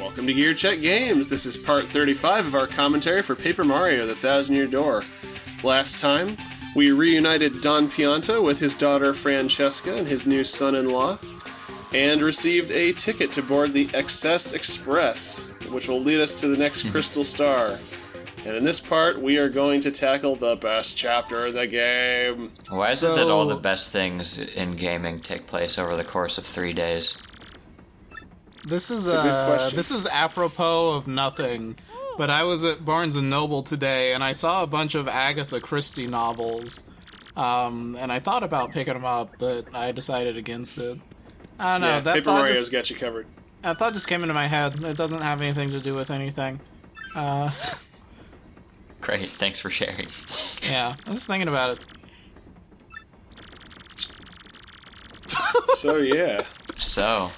Welcome to GearCheckGames. This is part 35 of our commentary for Paper Mario: The Thousand-Year Door. Last time, we reunited Don Pianta with his daughter Francesca and his new son-in-law, and received a ticket to board the Excess Express, which will lead us to the next Crystal Star. And in this part, we are going to tackle the best chapter in the game. Why is it that all the best things in gaming take place over the course of 3 days? This is apropos of nothing, but I was at Barnes & Noble today, and I saw a bunch of Agatha Christie novels, and I thought about picking them up, but I decided against it. I don't know. Yeah, that Paper Mario's got you covered. That thought just came into my head. It doesn't have anything to do with anything. Great, thanks for sharing. Yeah, I was thinking about it. So,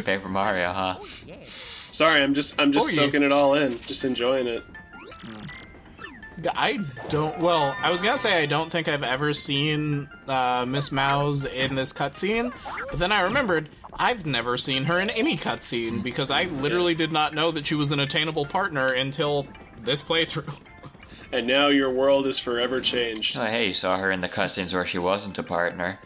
Paper Mario, huh? Sorry, I'm just soaking it all in, just enjoying it. I was gonna say I don't think I've ever seen Miss Mouse in this cutscene, but then I remembered I've never seen her in any cutscene because I literally did not know that she was an attainable partner until this playthrough. And now your world is forever changed. Oh, hey, you saw her in the cutscenes where she wasn't a partner.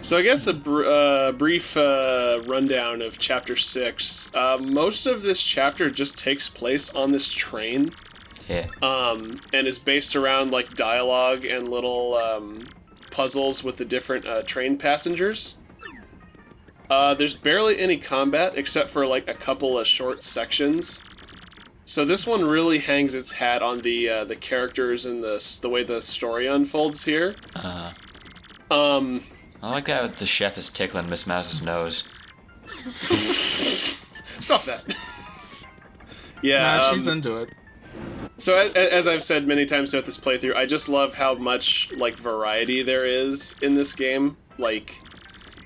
So I guess a brief rundown of Chapter 6. Most of this chapter just takes place on this train. Yeah. And is based around like dialogue and little puzzles with the different train passengers. There's barely any combat except for like a couple of short sections. So this one really hangs its hat on the characters and the way the story unfolds here. I like how the chef is tickling Miss Mouse's nose. Stop that. Yeah, nah, she's into it. So as I've said many times throughout this playthrough, I just love how much like variety there is in this game. Like,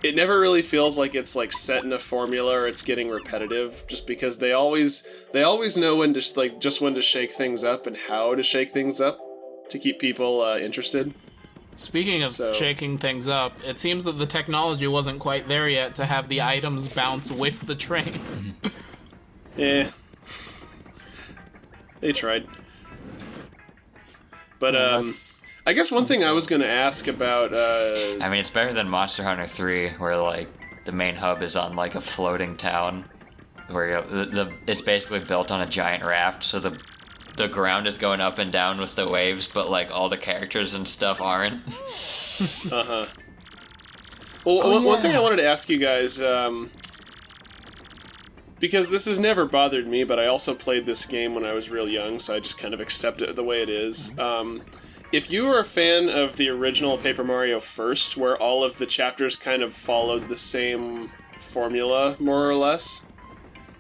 it never really feels like it's like set in a formula or it's getting repetitive, just because they always know when to when to shake things up and how to shake things up to keep people interested. Speaking of shaking things up, it seems that the technology wasn't quite there yet to have the items bounce with the train. Yeah. They tried. But, I guess one thing I was going to ask about... I mean, it's better than Monster Hunter 3, where, like, the main hub is on, like, a floating town, where it's basically built on a giant raft, so the ground is going up and down with the waves, but, like, all the characters and stuff aren't. Uh-huh. Well, one thing I wanted to ask you guys, because this has never bothered me, but I also played this game when I was real young, so I just kind of accept it the way it is. If you were a fan of the original Paper Mario First, where all of the chapters kind of followed the same formula, more or less,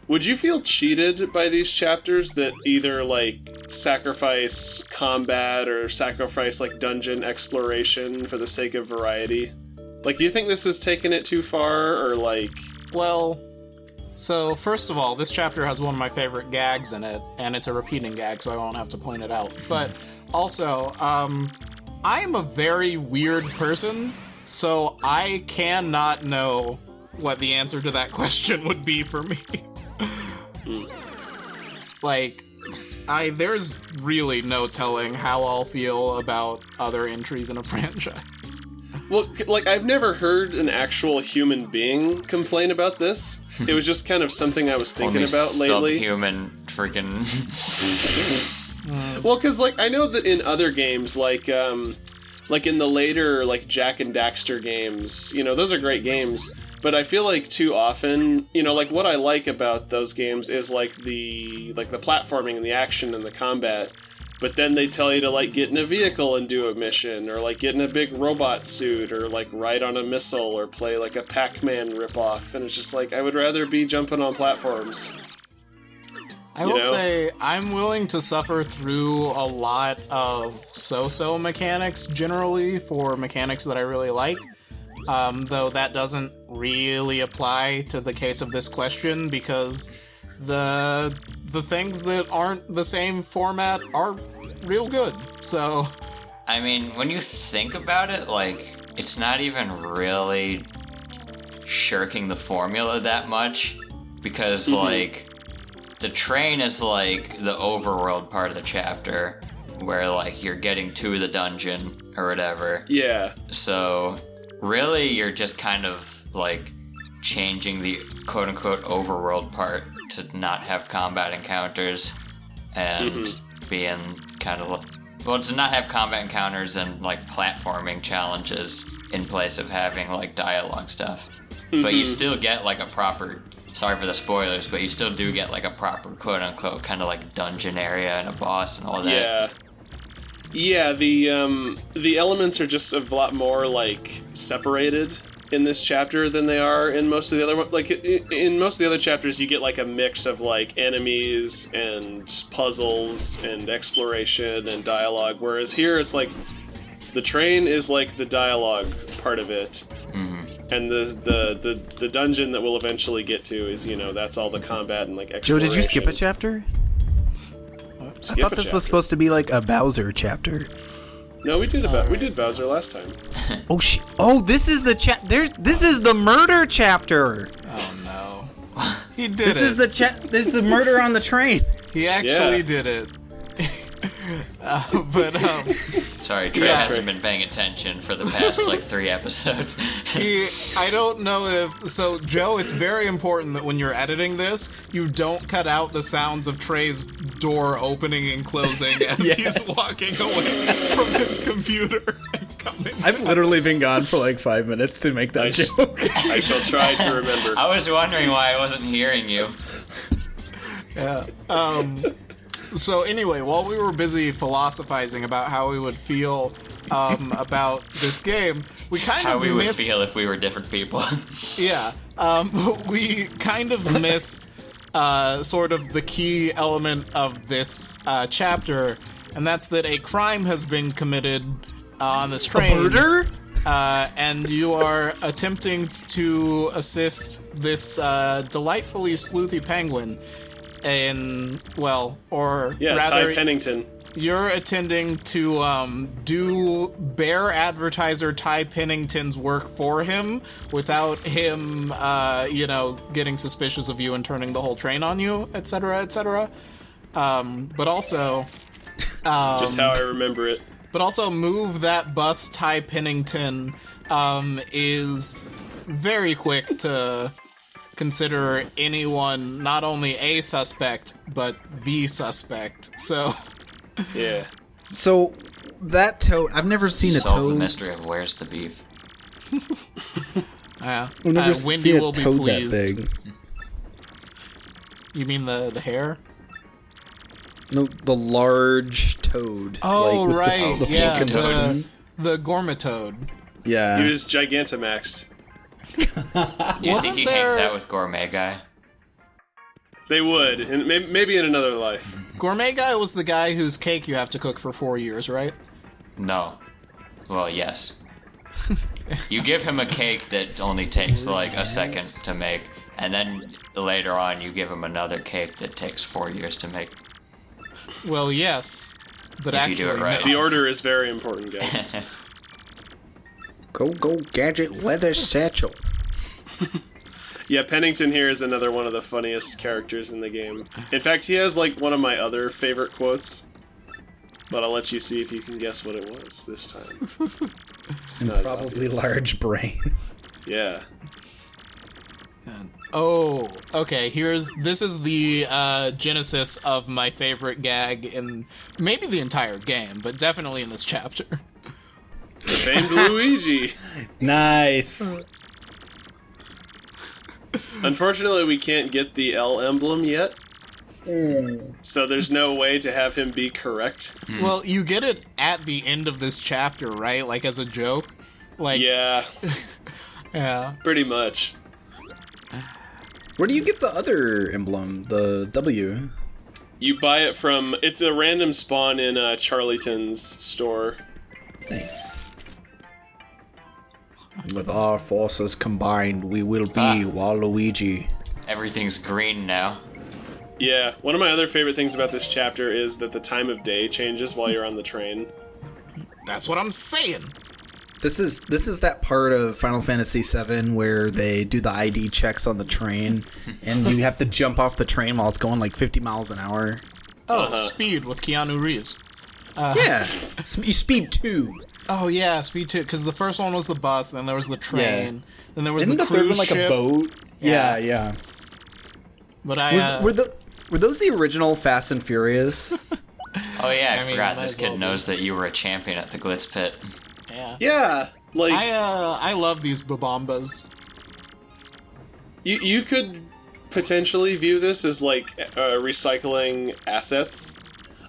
would you feel cheated by these chapters that either, like, sacrifice combat or sacrifice, like, dungeon exploration for the sake of variety? Like, do you think this has taken it too far, or, like... Well, so, first of all, this chapter has one of my favorite gags in it, and it's a repeating gag, so I won't have to point it out. But, also, I am a very weird person, so I cannot know what the answer to that question would be for me. Like, there's really no telling how I'll feel about other entries in a franchise. Well, like, I've never heard an actual human being complain about this. It was just kind of something I was thinking about lately. Subhuman freaking... Well, because, like, I know that in other games, like in the later, like, Jak and Daxter games, you know, those are great games, but I feel like too often, you know, like, what I like about those games is, like, the platforming and the action and the combat, but then they tell you to, like, get in a vehicle and do a mission, or, like, get in a big robot suit, or, like, ride on a missile, or play, like, a Pac-Man ripoff, and it's just like, I would rather be jumping on platforms. I will say, I'm willing to suffer through a lot of so-so mechanics, generally, for mechanics that I really like. Though that doesn't really apply to the case of this question, because the things that aren't the same format are real good, so... I mean, when you think about it, like, it's not even really shirking the formula that much, because, like... the train is like the overworld part of the chapter, where like you're getting to the dungeon or whatever. Yeah. So really, you're just kind of like changing the quote-unquote overworld part to not have combat encounters and being kind of to not have combat encounters and like platforming challenges in place of having like dialogue stuff. But you still get like a proper, sorry for the spoilers, but you still do get like a proper quote-unquote kind of like dungeon area and a boss and all that. Yeah, the elements are just a lot more like separated in this chapter than they are in most of the other. Like in most of the other chapters, you get like a mix of like enemies and puzzles and exploration and dialogue. Whereas here, it's like the train is like the dialogue part of it, and the dungeon that we'll eventually get to is that's all the combat and like exploration. Joe, did you skip a chapter? I thought this was supposed to be like a Bowser chapter. No, we did we did Bowser last time. Oh, this is the This is the murder chapter. Oh no, he did this it. This is the murder on the train. He actually did it. Sorry, Trey hasn't been paying attention for the past like 3 episodes. I don't know if so, Joe. It's very important that when you're editing this, you don't cut out the sounds of Trey's door opening and closing as he's walking away from his computer and coming. I've literally been gone for like 5 minutes to make that joke. I shall try to remember. I was wondering why I wasn't hearing you. Yeah. So anyway, while we were busy philosophizing about how we would feel about this game, we kind how of we missed... would feel if we were different people. Yeah. We kind of missed sort of the key element of this chapter, and that's that a crime has been committed on this train. A murder? And you are attempting to assist this delightfully sleuthy penguin Ty Pennington. You're attending to do Bear advertiser Ty Pennington's work for him without him, getting suspicious of you and turning the whole train on you, etc., etc. But also... just how I remember it. But also move that bus Ty Pennington is very quick to consider anyone not only a suspect, but the suspect. So... Yeah. So, that toad... I've never seen a Solve toad... the mystery of where's the beef. I've never Wendy seen a will be toad pleased. that big. You mean the hair? No, the large toad. Oh, with right. The Yeah, fork and spoon. the gourmet toad. Yeah. He was Gigantamaxed. Do you think he hangs out with Gourmet Guy? They would, and maybe in another life. Gourmet Guy was the guy whose cake you have to cook for 4 years, right? No. Well, yes. You give him a cake that only takes like a second to make, and then later on you give him another cake that takes 4 years to make. Well, yes, but If actually, you do it right. no. The order is very important, guys. Go, gadget leather satchel. Yeah, Pennington here is another one of the funniest characters in the game. In fact, he has like one of my other favorite quotes, but I'll let you see if you can guess what it was this time. It's not as Probably obvious. large brain. Yeah. Oh, okay. This is the genesis of my favorite gag in maybe the entire game, but definitely in this chapter. The famed Luigi. Nice. Unfortunately, we can't get the L emblem yet. So there's no way to have him be correct. Well, you get it at the end of this chapter, right? Like as a joke. Like Yeah, yeah. pretty much. Where do you get the other emblem? The W? You buy it from... It's a random spawn in Charlieton's store. Nice. With our forces combined, we will be Waluigi. Everything's green now. Yeah, one of my other favorite things about this chapter is that the time of day changes while you're on the train. That's what I'm saying. This is that part of Final Fantasy VII where they do the ID checks on the train, and you have to jump off the train while it's going like 50 miles an hour. Oh, Speed with Keanu Reeves. Yeah, Speed 2. Oh yeah, Speed 2, because the first one was the bus, then there was the train, then there was Isn't the third cruise one like ship. a boat? Yeah. But were those the original Fast and Furious? Oh yeah, I mean, forgot. might This as well kid be. knows that you were a champion at the Glitz Pit. Yeah. Yeah, like I love these Bobombas. you could potentially view this as like recycling assets.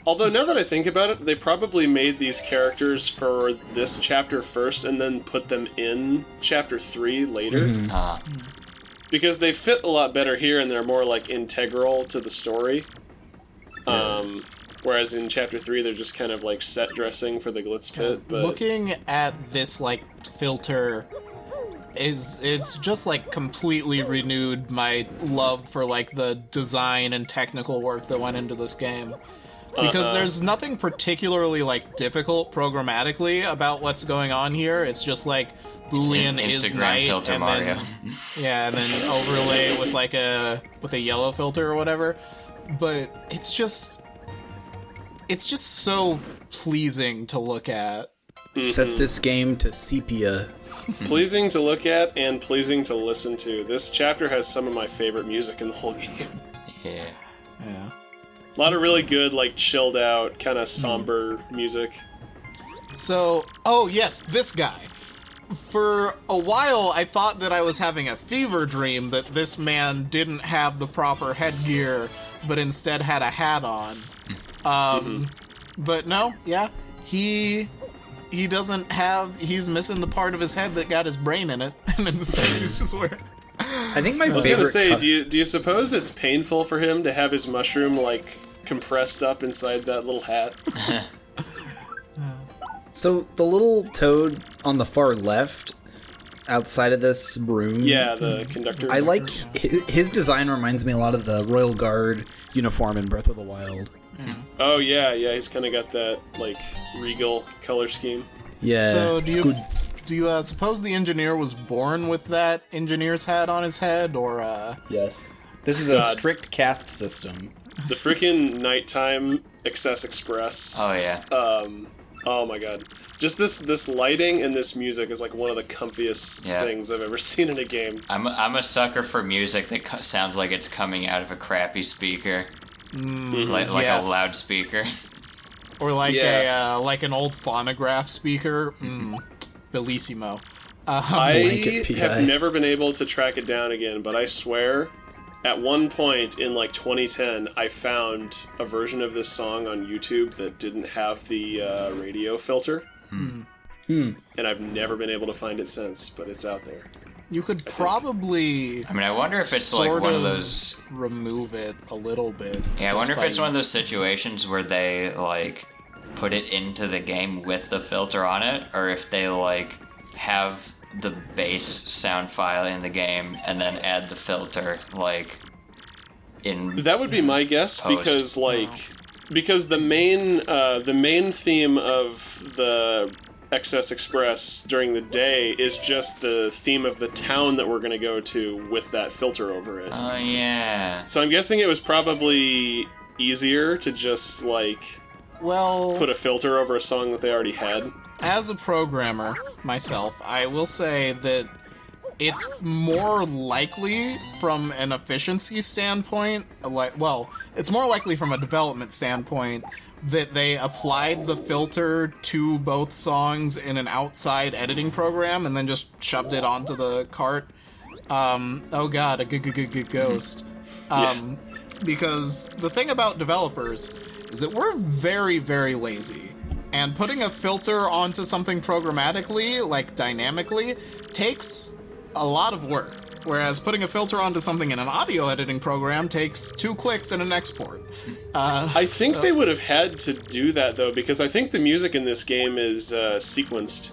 Although now that I think about it, they probably made these characters for this chapter first and then put them in chapter 3 later. Because they fit a lot better here and they're more like integral to the story. Whereas in chapter 3 they're just kind of like set dressing for the Glitz Pit. But Looking at this like filter it's just like completely renewed my love for like the design and technical work that went into this game. Because there's nothing particularly like difficult programmatically about what's going on here. It's just like Boolean is Instagram night filter and Mario. then and then overlay with like a yellow filter or whatever. But it's just so pleasing to look at. Set this game to sepia. pleasing to look at and pleasing to listen to. This chapter has some of my favorite music in the whole game. Yeah. Yeah. A lot of really good, like, chilled out, kind of somber music. So, oh yes, this guy. For a while, I thought that I was having a fever dream that this man didn't have the proper headgear, but instead had a hat on. But no, yeah, he doesn't have. He's missing the part of his head that got his brain in it, and instead he's just wearing. I think my I was favorite. gonna say, do you suppose it's painful for him to have his mushroom, like, compressed up inside that little hat? So the little toad on the far left, outside of this room. Yeah, the conductor. I like his design. Reminds me a lot of the Royal Guard uniform in Breath of the Wild. Oh, yeah, he's kind of got that, like, regal color scheme. Yeah. So it's good. do you suppose the engineer was born with that engineer's hat on his head, or Yes. This is a God. strict caste system. The freaking nighttime Excess Express. Oh yeah. Oh my god. Just this lighting and this music is like one of the comfiest things I've ever seen in a game. I'm a sucker for music that sounds like it's coming out of a crappy speaker, like yes. a loudspeaker. or like Yeah. like an old phonograph speaker? Bellissimo. Blanket I PI. have never been able to track it down again, but I swear, at one point in like 2010, I found a version of this song on YouTube that didn't have the radio filter. And I've never been able to find it since, but it's out there. You could probably I mean, I wonder if it's like sort one of of those. remove it a little bit. Yeah, I just wonder if by- it's one of those situations where they like put it into the game with the filter on it, or if they like have the bass sound file in the game and then add the filter like in. That would be my guess, Post. because the main theme of the Excess Express during the day is just the theme of the town that we're going to go to with that filter over it. Oh yeah. So I'm guessing it was probably easier to just like Well, put a filter over a song that they already had. as a programmer myself, I will say that it's more likely from an efficiency standpoint, it's more likely from a development standpoint that they applied the filter to both songs in an outside editing program and then just shoved it onto the cart. Oh god, a good ghost. Because the thing about developers is that we're very, very lazy. And putting a filter onto something programmatically, like dynamically, takes a lot of work. Whereas putting a filter onto something in an audio editing program takes 2 clicks and an export. I think they would have had to do that, though, because I think the music in this game is sequenced.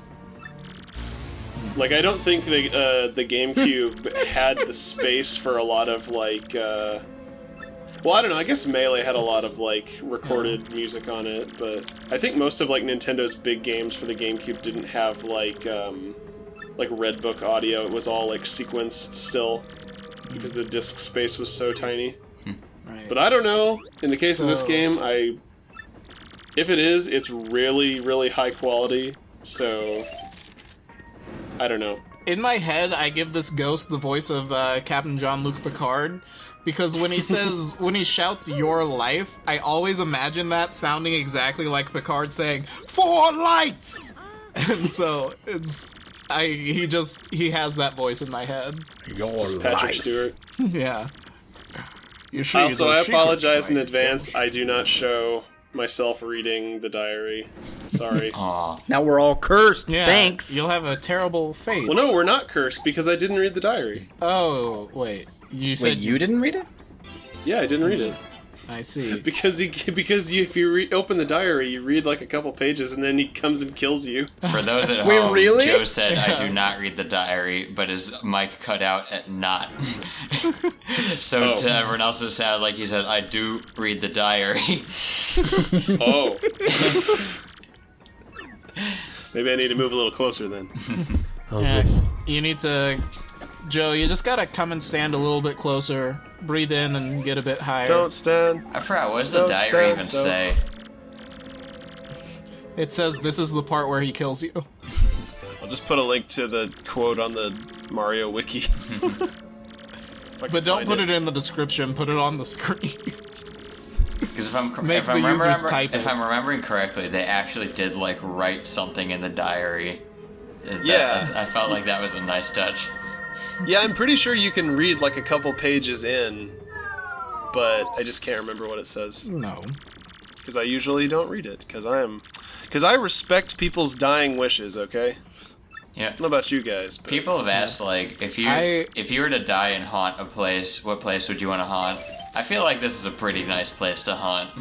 Like, I don't think the GameCube had the space for a lot of, like... Well, I don't know. I guess Melee had a lot of like recorded music on it, but I think most of like Nintendo's big games for the GameCube didn't have like Red Book audio. It was all like sequenced still because the disc space was so tiny. Right. But I don't know. In the case of this game, if it is, it's really, really high quality. So I don't know. In my head, I give this ghost the voice of Captain Jean-Luc Picard, because when he when he shouts "your life," I always imagine that sounding exactly like Picard saying "4 lights," and so he has that voice in my head. Just Patrick Stewart. Yeah. I apologize in advance. I do not show myself reading the diary. Sorry. Aw. Now we're all cursed. Yeah, Thanks. You'll have a terrible fate. Well, no, we're not cursed because I didn't read the diary. Oh, wait. You said Wait, you didn't read it? Yeah, I didn't read it. I see. Because if you open the diary, you read like a couple pages, and then he comes and kills you. For those at Wait, home, really? Joe said, I do not read the diary, but his mic cut out at not. So to everyone else, it sounded like he said, I do read the diary. Oh. Maybe I need to move a little closer then. You need to... Joe, you just gotta come and stand a little bit closer, breathe in, and get a bit higher. Don't stand. I forgot, what does the Don't diary stand even so. say? It says this is the part where he kills you. I'll just put a link to the quote on the Mario wiki. But don't put it in the description, put it on the screen. Because if I'm Make the users type if it. I'm remembering correctly, they actually did like write something in the diary. Yeah. I felt like that was a nice touch. Yeah, I'm pretty sure you can read like a couple pages in, but I just can't remember what it says. No. Because I usually don't read it, because I respect people's dying wishes, okay? Yeah. I don't know about you guys, but... People have asked, like, if you were to die and haunt a place, what place would you want to haunt? I feel like this is a pretty nice place to haunt.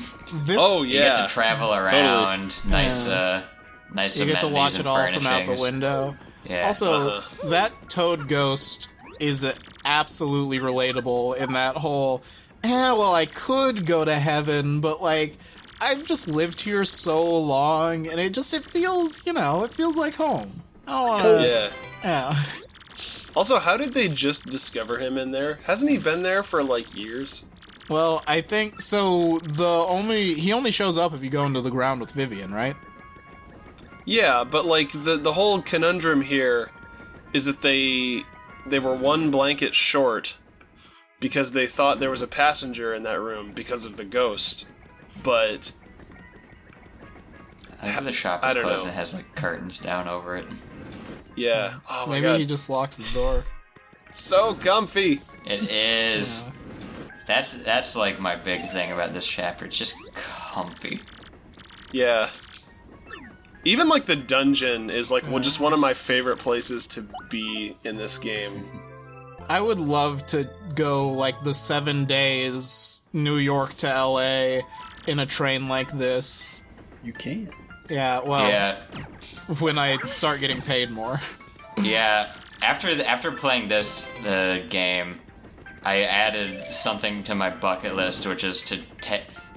Oh, You yeah. get to travel around, nice You get to watch amenities it and all from out the furnishings. window. Yeah. Also, that toad ghost is absolutely relatable in that whole, well, I could go to heaven, but, like, I've just lived here so long, and it feels, it feels like home. I don't wanna, Yeah. Also, how did they just discover him in there? Hasn't he been there for, like, years? Well, I think, so he only shows up if you go into the ground with Vivian, right? Yeah, but, like, the whole conundrum here is that they were one blanket short because they thought there was a passenger in that room because of the ghost, but... I think the shop is closed and has, like, curtains down over it. Yeah. Oh my Maybe god. he just locks the door. It's so comfy! It is. Yeah. That's, like, my big thing about this chapter. It's just comfy. Yeah. Even, like, the dungeon is, like, just one of my favorite places to be in this game. I would love to go, like, the 7 days New York to LA in a train like this. You can. Yeah, well, Yeah. when I start getting paid more. Yeah. After playing the game, I added something to my bucket list, which is to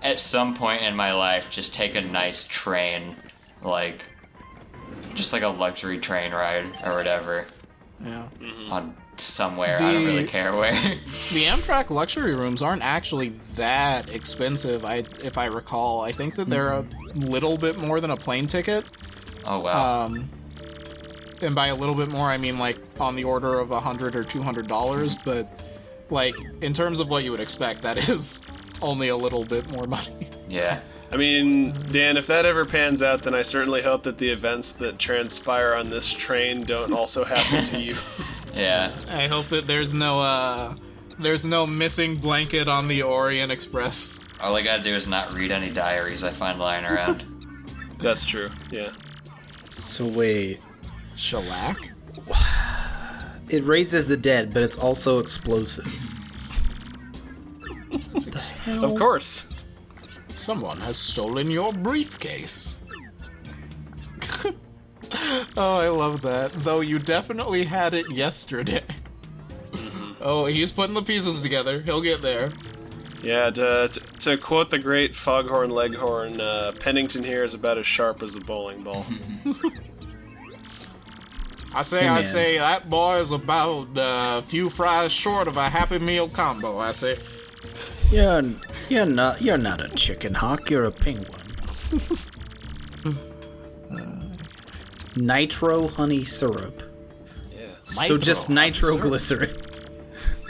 at some point in my life just take a nice train, like just like a luxury train ride or whatever. Yeah. On somewhere, I don't really care where. The Amtrak luxury rooms aren't actually that expensive, if I recall. I think that they're a little bit more than a plane ticket. Oh wow. And by a little bit more, I mean like on the order of $100 or $200. But like in terms of what you would expect, that is only a little bit more money. Yeah. I mean, Dan, if that ever pans out, then I certainly hope that the events that transpire on this train don't also happen to you. Yeah. I hope that there's no missing blanket on the Orient Express. All I gotta do is not read any diaries I find lying around. That's true, yeah. So wait. Shellac? It raises the dead, but it's also explosive. Of course. Someone has stolen your briefcase. Oh, I love that. Though you definitely had it yesterday. Oh, he's putting the pieces together. He'll get there. Yeah, to quote the great Foghorn Leghorn, Pennington here is about as sharp as a bowling ball. I say, that boy is about a few fries short of a Happy Meal combo, I say. You're not a chicken hawk, you're a penguin. Nitro honey syrup. Yeah. So just nitroglycerin.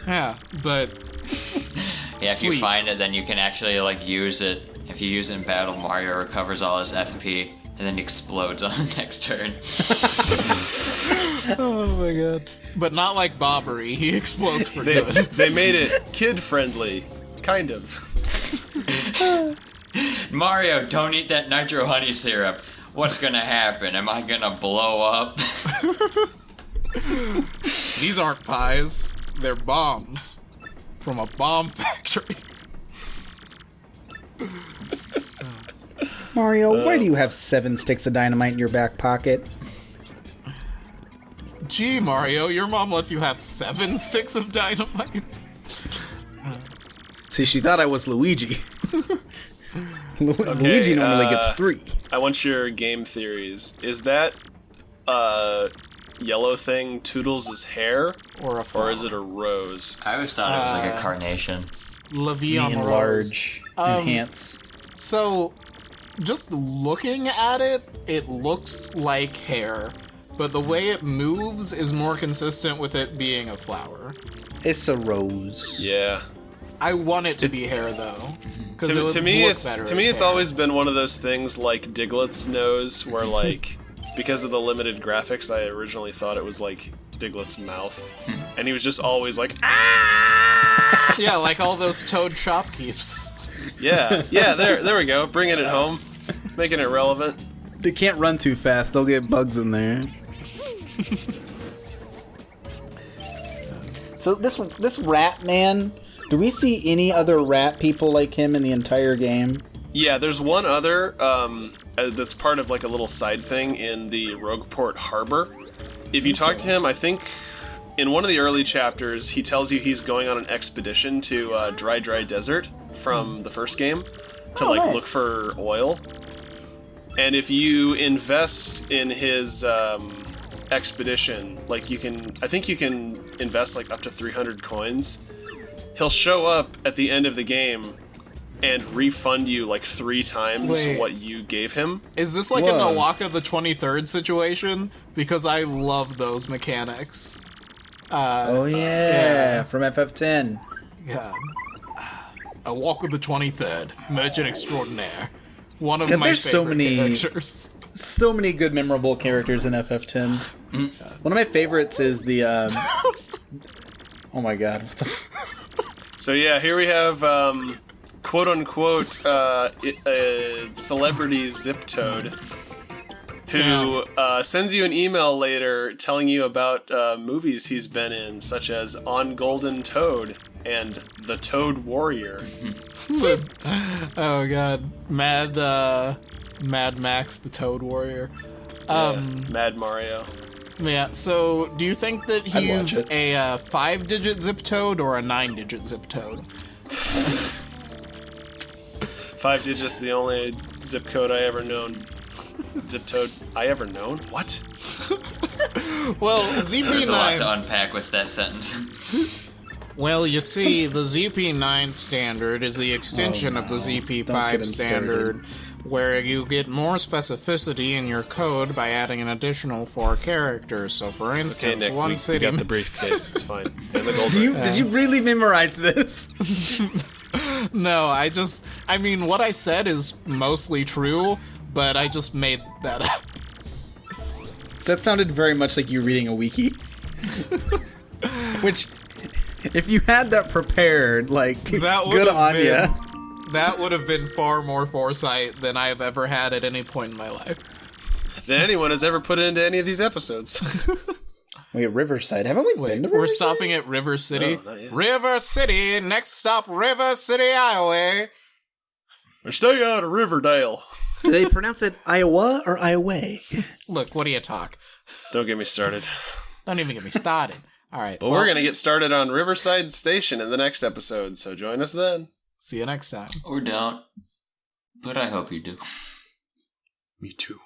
Yeah, but... Yeah, if Sweet. you find it, then you can actually, like, use it. If you use it in battle, Mario recovers all his FP, and then explodes on the next turn. Oh my god. But not like Bobbery, he explodes for good. They made it kid-friendly. Kind of. Mario, don't eat that nitro honey syrup. What's gonna happen? Am I gonna blow up? These aren't pies, they're bombs. From a bomb factory. Mario, why do you have 7 sticks of dynamite in your back pocket? Gee, Mario, your mom lets you have 7 sticks of dynamite? See, she thought I was Luigi. Luigi normally gets 3. I want your game theories. Is that yellow thing Toodles' hair? Or a flower? Or is it a rose? I always thought it was like a carnation. Levion Enlarge, enhance. So, just looking at it, it looks like hair. But the way it moves is more consistent with it being a flower. It's a rose. Yeah. I want it to be hair, though. To me, it's always been one of those things like Diglett's nose, where like, because of the limited graphics, I originally thought it was like Diglett's mouth, and he was just always like, ah! Yeah, like all those Toad shopkeeps. Yeah, there we go, bringing it home, making it relevant. They can't run too fast; they'll get bugs in there. So this rat man, do we see any other rat people like him in the entire game? Yeah, there's one other that's part of like a little side thing in the Rogueport Harbor. If you talk to him, I think in one of the early chapters, he tells you he's going on an expedition to Dry Desert from the first game to nice. Look for oil. And if you invest in his expedition, like I think you can invest like up to 300 coins. He'll show up at the end of the game and refund you like 3 times what you gave him. Is this like a Nawaka the 23rd situation? Because I love those mechanics. Yeah, from FF10. Yeah. Awaka the 23rd, Merchant Extraordinaire. One of my there's favorite characters. So many good memorable characters in FF10. One of my favorites is the oh my god. So yeah, here we have quote unquote celebrity Zip Toad who sends you an email later telling you about movies he's been in, such as On Golden Toad and The Toad Warrior. Oh god, Mad Max the Toad Warrior. Mad Mario. Yeah, so do you think that he's a 5-digit zip toad or a 9-digit zip toad? 5 digits, the only zip code I ever known. Zip toad I ever known? What? Well, There's a lot to ZP9... unpack with that sentence. Well, you see, the ZP9 standard is the extension of the ZP5 standard, where you get more specificity in your code by adding an additional 4 characters. So, for instance, Nick, one we city... got the briefcase, it's fine. And the gold Did you really memorize this? No, I mean, what I said is mostly true, but I just made that up. That sounded very much like you reading a wiki. Which, if you had that prepared, like, good on ya. That would have been far more foresight than I have ever had at any point in my life. than anyone has ever put into any of these episodes. Wait, Riverside. Haven't we been to Riverside? We're stopping at River City. No, not yet. River City, next stop, River City, Iowa. We're staying out of Riverdale. Do they pronounce it Iowa or Iowa? Look, what do you talk? Don't get me started. Don't even get me started. All right. But we're going to get started on Riverside Station in the next episode, so join us then. See you next time. Or don't. But I hope you do. Me too.